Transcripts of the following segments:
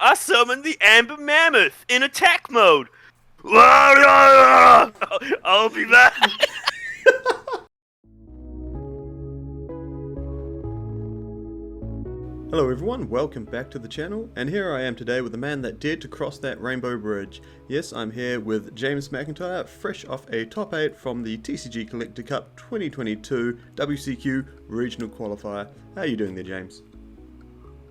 I summoned the Amber Mammoth in attack mode. I'll be back. Hello everyone, welcome back to the channel, and here I am today with the man that dared to cross that rainbow bridge. Yes, I'm here with James McIntyre, fresh off a top 8 from the TCG Collector Cup 2022 WCQ Regional Qualifier. How are you doing there, James?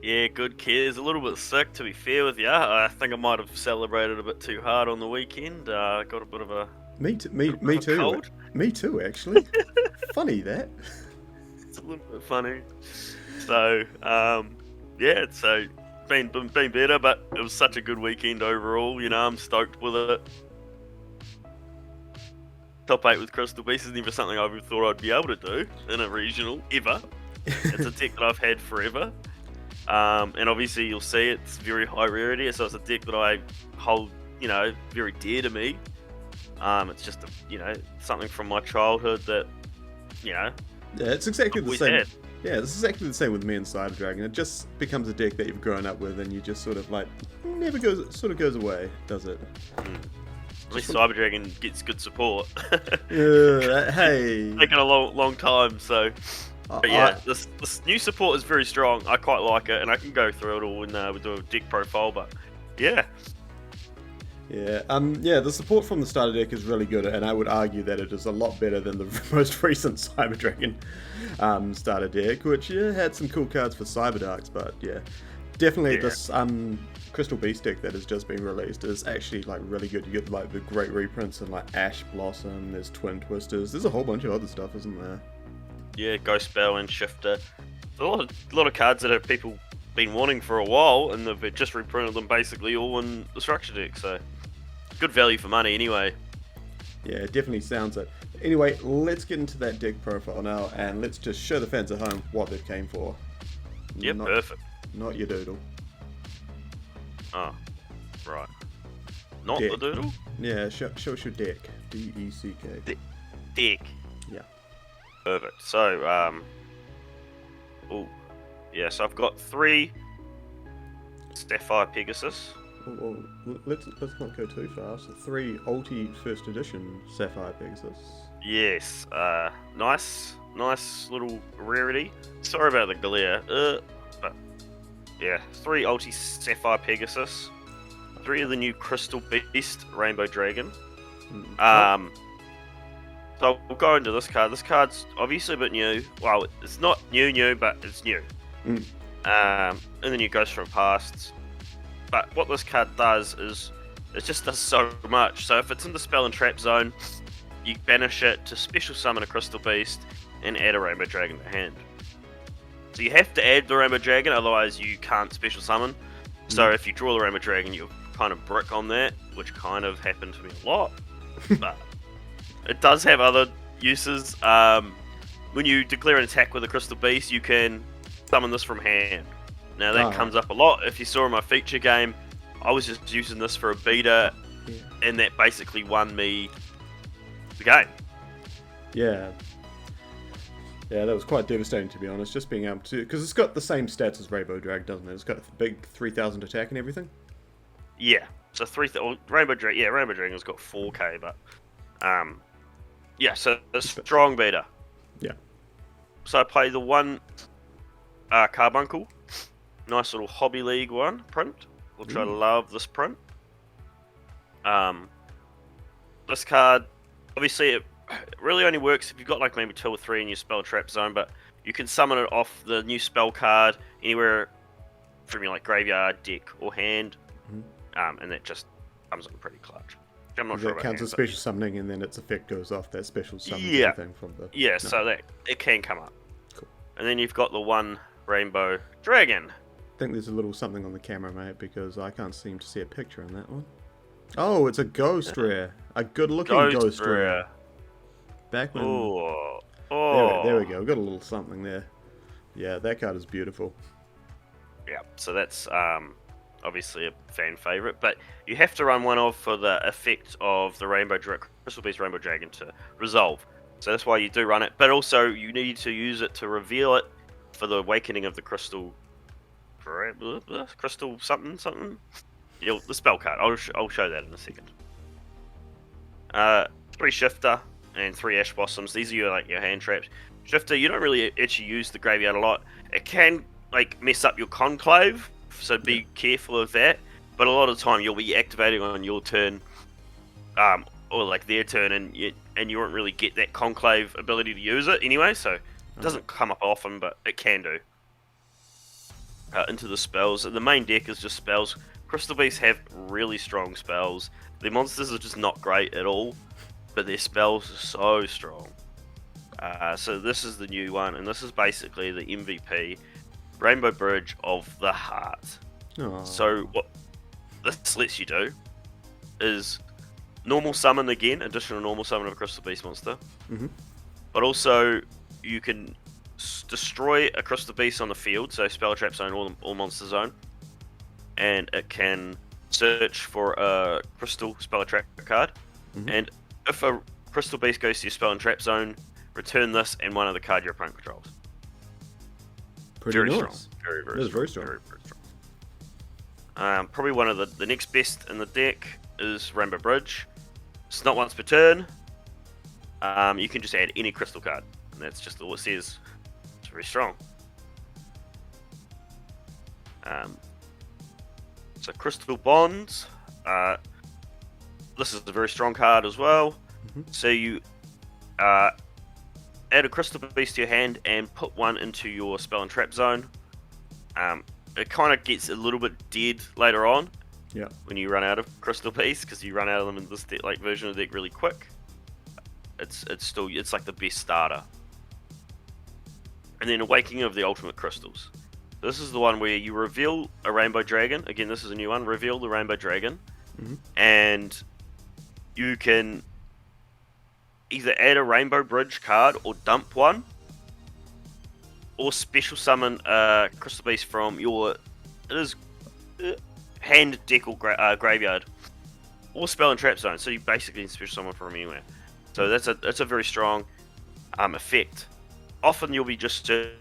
Yeah, good kids. A little bit sick, to be fair with you. I think I might have celebrated a bit too hard on the weekend. Got a bit of a Me too. cold. Me too, actually. Funny that. It's a little bit funny. So, yeah, so been better, but it was such a good weekend overall. You know, I'm stoked with it. Top 8 with Crystal Beast is never something I ever thought I'd be able to do in a regional, ever. It's a deck that I've had forever. And obviously you'll see it's very high rarity, so it's a deck that I hold, you know, very dear to me. It's just, something from my childhood that, Yeah, it's exactly the same. Had. Yeah, it's exactly the same with me and Cyber Dragon. It just becomes a deck that you've grown up with, and you just sort of like goes away, does it? At least Cyber Dragon gets good support. Hey, Taken a long time, so. But yeah, this new support is very strong. I quite like it, and I can go through it all when we do a deck profile. But yeah. Yeah, the support from the starter deck is really good, and I would argue that it is a lot better than the most recent Cyber Dragon starter deck, which had some cool cards for Cyber Darks, but definitely this Crystal Beast deck that has just been released is actually like really good. You get like the great reprints and like Ash Blossom, there's Twin Twisters, there's a whole bunch of other stuff, isn't there? Yeah, Ghost Spell and Shifter. A lot of cards that have people been wanting for a while, and they've just reprinted them basically all in the structure deck, so good value for money anyway. Yeah, it definitely sounds it. Anyway, let's get into that deck profile now, and let's just show the fans at home what they've came for. Yeah, perfect. Not your doodle. Oh, right. Not deck. the doodle? Yeah, show us your deck. D-E-C-K. Deck. Yeah. Perfect. So, so I've got 3 Sapphire Pegasus. Well, let's not go too fast. 3 Ulti First Edition Sapphire Pegasus. Yes. Nice little rarity. Sorry about the glare. But yeah, 3 Ulti Sapphire Pegasus. 3 of the new Crystal Beast Rainbow Dragon. So we'll go into this card. This card's obviously a bit new. Well, it's not new, but it's new. And the new Ghost from Past. But what this card does is it just does so much. So if it's in the spell and trap zone, you banish it to special summon a Crystal Beast and add a Rainbow Dragon to hand. So you have to add the Rainbow Dragon, otherwise you can't special summon. So if you draw the Rainbow Dragon, you kind of brick on that, which kind of happened to me a lot. But it does have other uses. When you declare an attack with a Crystal Beast, you can summon this from hand. Now that comes up a lot. If you saw in my feature game, I was just using this for a beta, and that basically won me the game. Yeah, that was quite devastating, to be honest, just being able to... Because it's got the same stats as Rainbow Drag, doesn't it? It's got a big 3,000 attack and everything. Yeah, so Rainbow Dragon's got 4k, but... so a strong beta. Yeah. So I play the 1 Carbuncle. Nice little Hobby League one print, which I love this print. This card, obviously it really only works if you've got like maybe 2 or 3 in your spell trap zone, but you can summon it off the new spell card anywhere from your like graveyard, deck, or hand. And that just comes in pretty clutch. I'm not sure that counts as special summoning, and then its effect goes off that special summoning thing from the... Yeah, so that it can come up. Cool. And then you've got the 1 Rainbow Dragon. I think there's a little something on the camera, mate, because I can't seem to see a picture on that one. Oh, it's a ghost rare. A good-looking ghost rare. Back when... There we go. We've got a little something there. Yeah, that card is beautiful. Yeah, so that's obviously a fan favourite, but you have to run one off for the effect of the Crystal Beast Rainbow Dragon to resolve. So that's why you do run it, but also you need to use it to reveal it for the Awakening of the Crystal crystal something. The spell card. I'll show that in a second. 3 shifter and 3 ash blossoms. These are your hand traps. Shifter, you don't really actually use the graveyard a lot. It can mess up your conclave, so be careful of that. But a lot of the time you'll be activating on your turn, or their turn, and you won't really get that conclave ability to use it anyway. So it doesn't come up often, but it can do. Into the spells. The main deck is just spells. Crystal Beasts have really strong spells. Their monsters are just not great at all, but their spells are so strong. So this is the new one, and this is basically the MVP, Rainbow Bridge of the Heart. Aww. So what this lets you do is normal summon again, additional normal summon of a Crystal Beast monster. Mm-hmm. But also you can destroy a Crystal Beast on the field, so spell trap zone or monster zone, and it can search for a crystal spell trap card. Mm-hmm. And if a Crystal Beast goes to your spell and trap zone, return this and one of the card your opponent controls. Very nice. Strong. Very Very strong. Very strong. Probably one of the next best in the deck is Rainbow Bridge. It's not once per turn. You can just add any crystal card, and that's just all it says. It's very strong. So Crystal Bonds. This is a very strong card as well. Mm-hmm. So you add a Crystal Beast to your hand and put one into your spell and trap zone. It kind of gets a little bit dead later on. Yeah. When you run out of Crystal Beasts, because you run out of them in this version of the deck really quick. It's like the best starter. And then Awakening of the Ultimate Crystals. This is the one where you reveal a Rainbow Dragon. Again, this is a new one. Reveal the Rainbow Dragon. Mm-hmm. And you can either add a Rainbow Bridge card or dump one. Or special summon a Crystal Beast from your hand, deck, or graveyard. Or spell and trap zone. So you basically can special summon from anywhere. So that's a very strong effect. Often you'll be just searching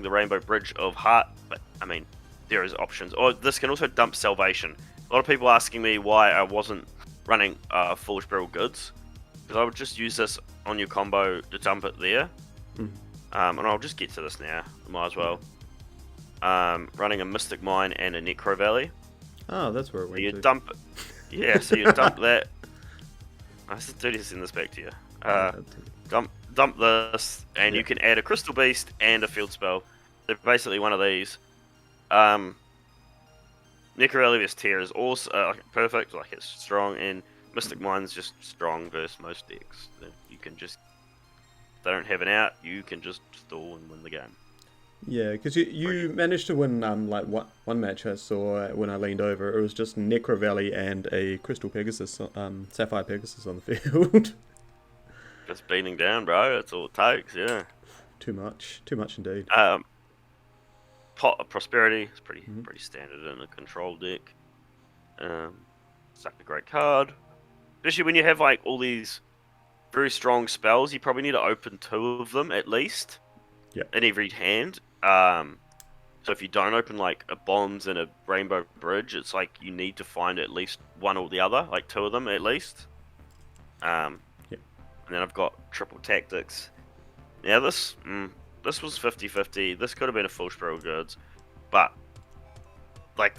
the Rainbow Bridge of Heart, but I mean, there is options. Or this can also dump Salvation. A lot of people asking me why I wasn't running Foolish Barrel Goods, because I would just use this on your combo to dump it there. And I'll just get to this now. Might as well. Running a Mystic Mine and a Necro Valley. Oh, that's where it went. So you to. dump it. Yeah, so you dump that. I should do this in this back to you. Dump this, and you can add a Crystal Beast and a field spell. They're basically one of these. Necro Valley vs. Tear is also perfect, it's strong, and Mystic Mine's just strong versus most decks. You can just, if they don't have an out, you can just stall and win the game. Yeah, because you managed to win one match I saw when I leaned over. It was just Necro Valley and a Crystal Pegasus, Sapphire Pegasus on the field. Just beating down, bro. That's all it takes. Yeah. Too much indeed. Pot of Prosperity is pretty standard in a control deck. It's a great card, especially when you have all these very strong spells. You probably need to open 2 of them at least. Yeah. In every hand. So if you don't open a Bonds and a Rainbow Bridge, it's you need to find at least one or the other, 2 of them at least. And then I've got Triple Tactics. Now this was 50-50. This could have been a Foolish Barrel Goods, but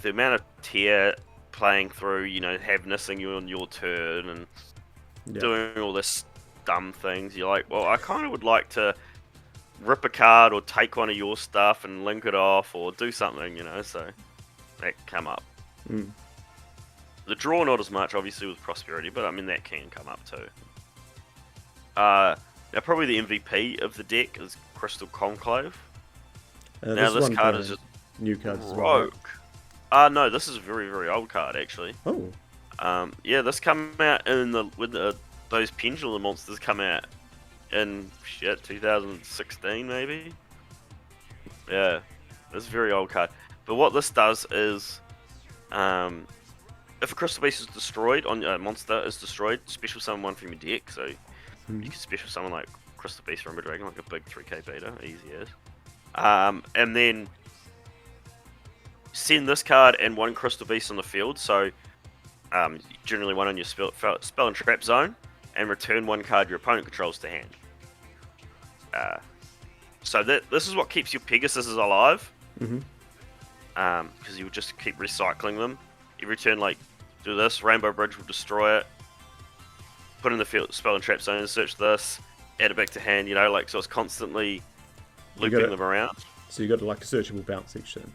the amount of Tear playing through, having you on your turn and doing all this dumb things, you're like, well, I kind of would like to rip a card or take one of your stuff and link it off or do something, so that come up. The draw not as much, obviously, with Prosperity, but I mean, that can come up too. Now, probably the MVP of the deck is Crystal Conclave. Now, this card is just new cards. broke. No, this is a very, very old card, actually. Oh. Yeah, this came out with those Pendulum monsters come out in 2016 maybe. Yeah, this is a very old card. But what this does is, if a Crystal Beast is destroyed, on a monster is destroyed, special summon one from your deck. So you can special summon Crystal Beast from a dragon, a big 3k beta, easy as. And then send this card and one Crystal Beast on the field, so generally one on your spell and trap zone, and return one card your opponent controls to hand. So this is what keeps your Pegasuses alive. Because you'll just keep recycling them. Every turn, like, do this, Rainbow Bridge will destroy it. Put in the field, spell and trap zone, search this, add it back to hand, like, so it's constantly looping them around. So you got like a searchable bounce each turn.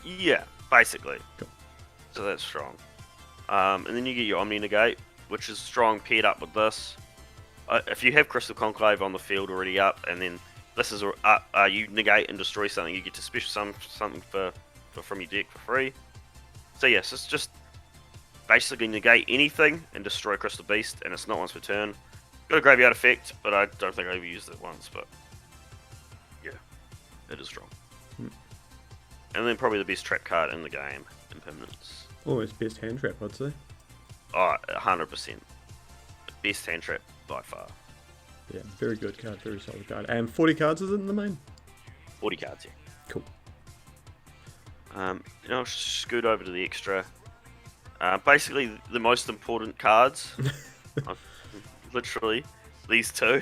Yeah, basically. Cool. So that's strong. And then you get your Omni Negate, which is strong paired up with this. If you have Crystal Conclave on the field already up, and then this is you negate and destroy something, you get to special something from your deck for free. So yes, it's just basically negate anything and destroy Crystal Beast, and it's not once per turn. Got a graveyard effect, but I don't think I ever used it once, but yeah, it is strong. And then probably the best trap card in the game, Impermanence. Almost best hand trap, I'd say. Oh, 100%. Best hand trap by far. Yeah, very good card, very solid card. And 40 cards is it in the main? 40 cards, yeah. Cool. I'll scoot over to the extra. Basically, the most important cards. Literally, these two.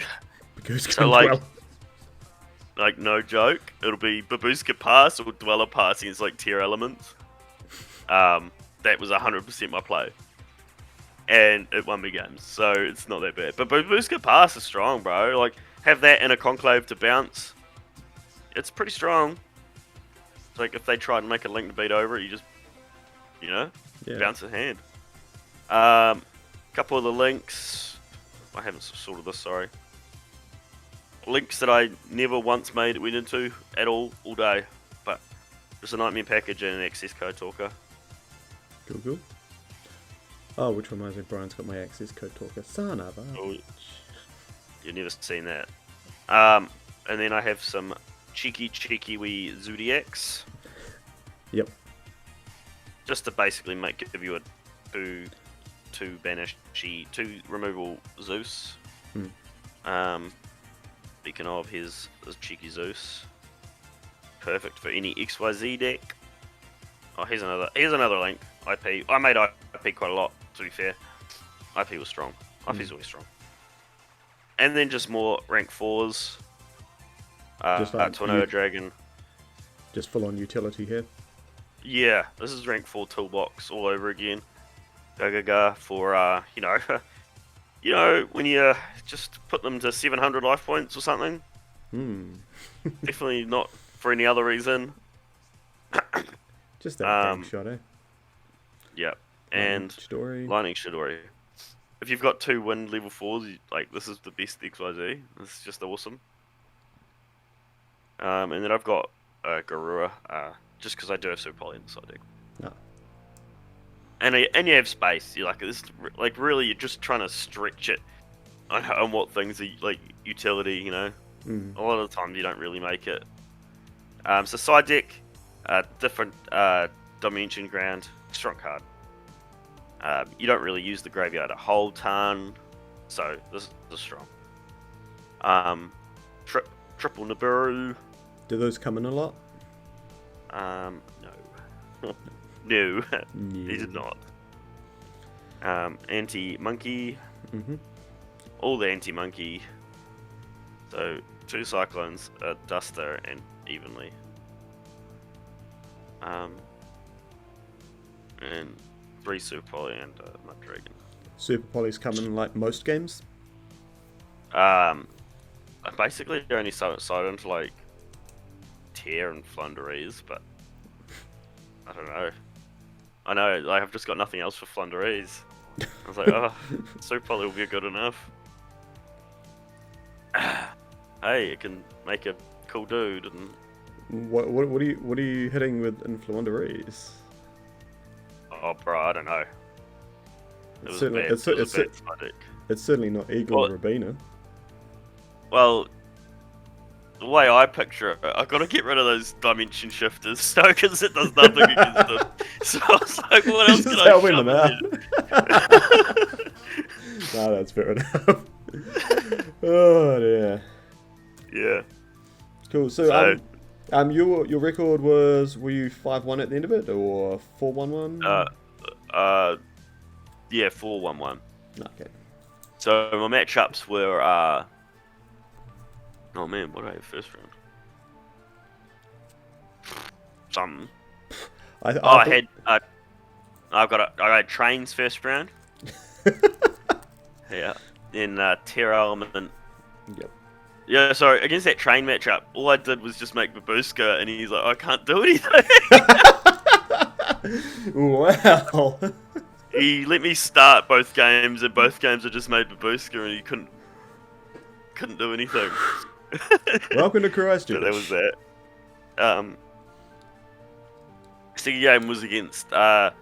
So like no joke, it'll be Babushka Pass or Dweller Pass against like tier elements. That was 100% my play. And it won me games, so it's not that bad. But Babushka Pass is strong, bro. Like, have that in a Conclave to bounce. It's pretty strong. It's like if they try and make a link to beat over it, you just, bounce the hand. Couple of the links. I haven't sorted this, sorry. Links that I never once went into at all day. But just a Nightmare Package and an access code talker. Cool. Oh, which reminds me, Brian's got my access code talker. Son of a... Oh, you've never seen that. And then I have some cheeky wee Zodiacs. Yep. Just to basically give you a two banish, two removal Zeus. Speaking of, here's cheeky Zeus. Perfect for any XYZ deck. Oh, here's another link. IP. I made IP quite a lot, to be fair. IP was strong. IP's always strong. And then just more rank 4s. Tornado Dragon. Just full on utility here. Yeah, this is rank 4 toolbox all over again. Gaga for when you just put them to 700 life points or something. Definitely not for any other reason. Just that gang shot, eh? Yep. And Lightning Chidori. If you've got 2 wind level 4s, this is the best XYZ. This is just awesome. And then I've got Garura, just because I do have Super Poly in the side deck. No. And you have space. You're really, you're just trying to stretch it on what things are utility. A lot of the time you don't really make it. So side deck, different Dimension Ground, strong card. You don't really use the graveyard a whole ton, so this is strong. Triple Nibiru. Do those come in a lot? No. No, he did not. Anti-Monkey. All the Anti-Monkey. So, 2 Cyclones, a Duster, and Evenly. And 3 Super Poly and Mud Dragon. Super Poly's come in like most games? I basically only saw it into Tear and Flunderees, but I don't know. I know, I've just got nothing else for Flunderees. I was like, Super Poly will be good enough. Hey, it can make a cool dude. And what are you hitting with in Flunderees? Oh, bro, I don't know. It's certainly not Eagle or Rabina. Well, the way I picture it, I've got to get rid of those dimension shifters, because it does nothing against them. So I was like, what else can I shove in? No, that's fair enough. Oh, dear. Yeah. Cool. So Your record was, were you 5-1 at the end of it, or 4-1-1? Yeah, 4-1-1. Okay. So my matchups were, oh man, what did I have first round? Something. I had trains first round. Yeah. Then Terror Element. Yep. Yeah, sorry, against that train matchup, all I did was just make Babushka, and he's like, I can't do anything. Wow. He let me start both games, and both games I just made Babushka, and he couldn't do anything. Welcome to Christchurch. So that was that. Second game was against Terror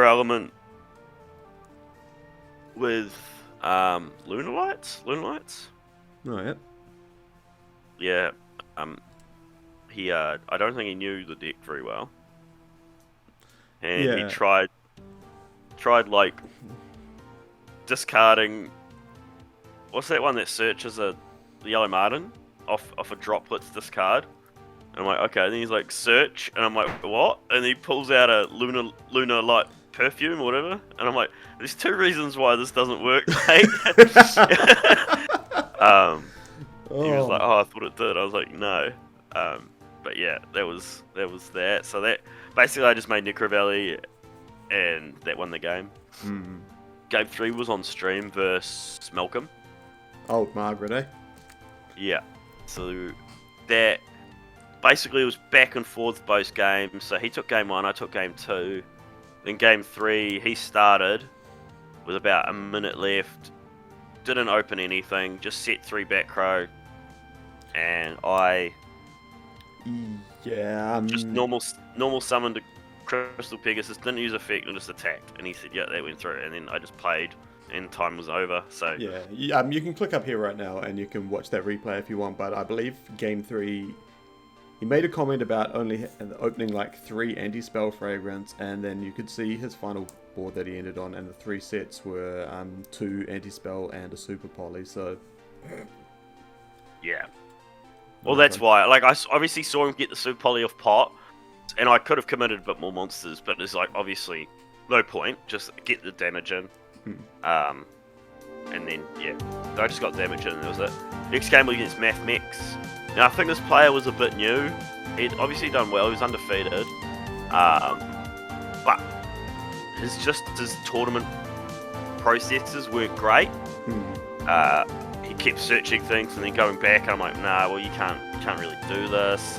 Element with Lunar Lights. Oh, yeah. Yeah. He I don't think he knew the deck very well, and he tried like discarding. What's that one that searches the Yellow Martin off a droplets discard? And I'm like, okay. And then he's like, search, and I'm like, what? And he pulls out a lunar light perfume or whatever, and I'm like, there's two reasons why this doesn't work, mate. He was like, oh, I thought it did. I was like, no. But yeah, that was that. So that basically I just made Necro Valley, and that won the game. Mm. Game 3 was on stream versus Malcolm. Oh, Margaret, eh? Yeah. So that basically was back and forth both games. So he took game 1, I took game 2. Then game 3, he started with about a minute left. Didn't open anything, just set 3 back row. And I just normal summoned a Crystal Pegasus, didn't use effect, and just attacked. And he said, yeah, that went through. And then I just played, and time was over. So yeah, you can click up here right now, and you can watch that replay if you want. But I believe game 3, he made a comment about only opening like 3 anti-spell fragrance, and then you could see his final board that he ended on, and the 3 sets were 2 anti-spell and a super poly. So yeah. Well, that's why. Like, I obviously saw him get the super poly off pot, and I could have committed a bit more monsters, but it's like, obviously, no point. Just get the damage in. And then, yeah, I just got damage in, and that was it. Next game was against Math Mix. Now, I think this player was a bit new. He'd obviously done well. He was undefeated. But his tournament processes weren't great. He kept searching things and then going back, and I'm like, nah, well, you can't really do this.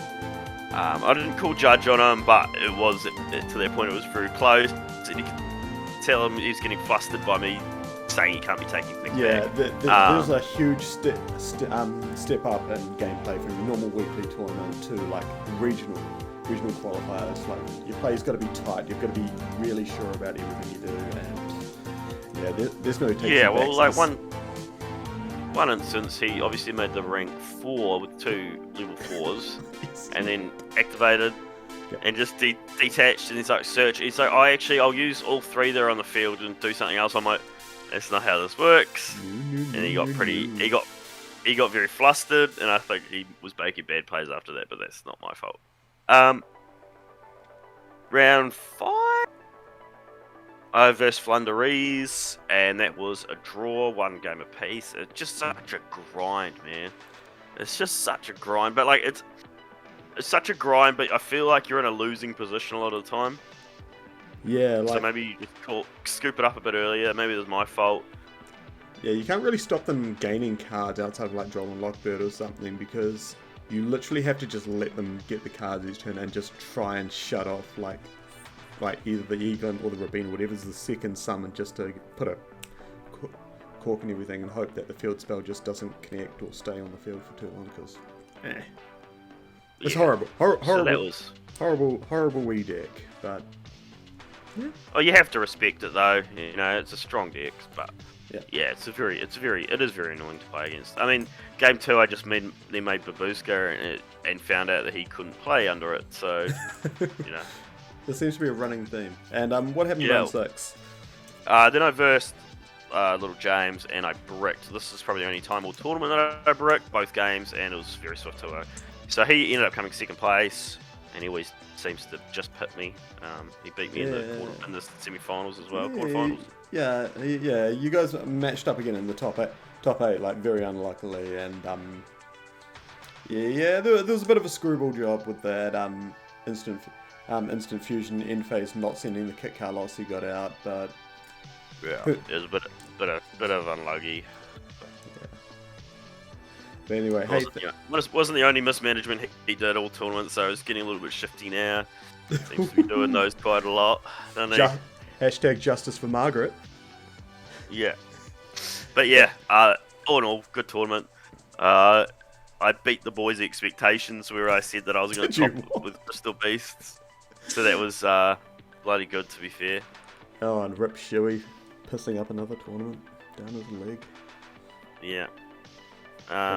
I didn't call judge on him, but it was to that point it was very close, and you could tell him he was getting flustered by me saying he can't be taking things back. There's a huge step up in gameplay from your normal weekly tournament to like regional qualifier. It's like your play's got to be tight. You've got to be really sure about everything you do, and yeah, there's no taking back. Well, like one instance, he obviously made the rank 4 with 2 level 4s, and then activated, and just detached, and he's like, search. He's like, I'll use all 3 that are on the field and do something else. I'm like, that's not how this works. And he got very flustered, and I think he was making bad plays after that, but that's not my fault. Round 5, I versus Flunderees, and that was a draw, 1 game apiece. It's just such a grind, man. It's just such a grind, but like it's such a grind, but I feel like you're in a losing position a lot of the time. Yeah, like, so maybe you just scoop it up a bit earlier. Maybe it was my fault. Yeah, you can't really stop them gaining cards outside of like Droll and Lockbird or something, because you literally have to just let them get the cards each turn and just try and shut off like either the Eaglin or the Rabina, whatever's the second summon, just to put a cork and everything and hope that the field spell just doesn't connect or stay on the field for too long, because it's horrible. So that was horrible wee deck, but yeah. Oh, you have to respect it though. You know, it's a strong deck, but yeah, it is very annoying to play against. I mean, game 2, I just made Babushka and found out that he couldn't play under it. So you know, there seems to be a running theme. And what happened in round 6? Then I versed Little James, and I bricked. This is probably the only time all tournament that I bricked both games, and it was very swift to So he ended up coming second place, and he always seems to just pit me. He beat me in the semi-finals as well, quarterfinals. Yeah. You guys matched up again in the top eight, like very unluckily, and there was a bit of a screwball job with that instant fusion end phase not sending the kit car loss he got out, but yeah, it was a bit of unlucky. But anyway, wasn't the only mismanagement he did all tournament, so it's getting a little bit shifty now. Seems to be doing those quite a lot, doesn't he? Hashtag justice for Margaret. Yeah. But yeah, all in all, good tournament. I beat the boys' expectations where I said that I was going to top with Crystal Beasts. So that was bloody good, to be fair. Oh, and Rip Shuey pissing up another tournament down his leg. Yeah.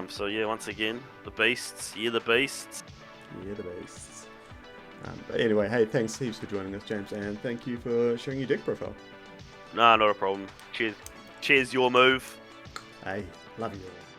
So yeah, once again, the Beasts. Yeah, the Beasts. Yeah, the Beasts. But anyway, hey, thanks heaps for joining us, James, and thank you for sharing your deck profile. Nah, not a problem. Cheers, your move. Hey, love you all.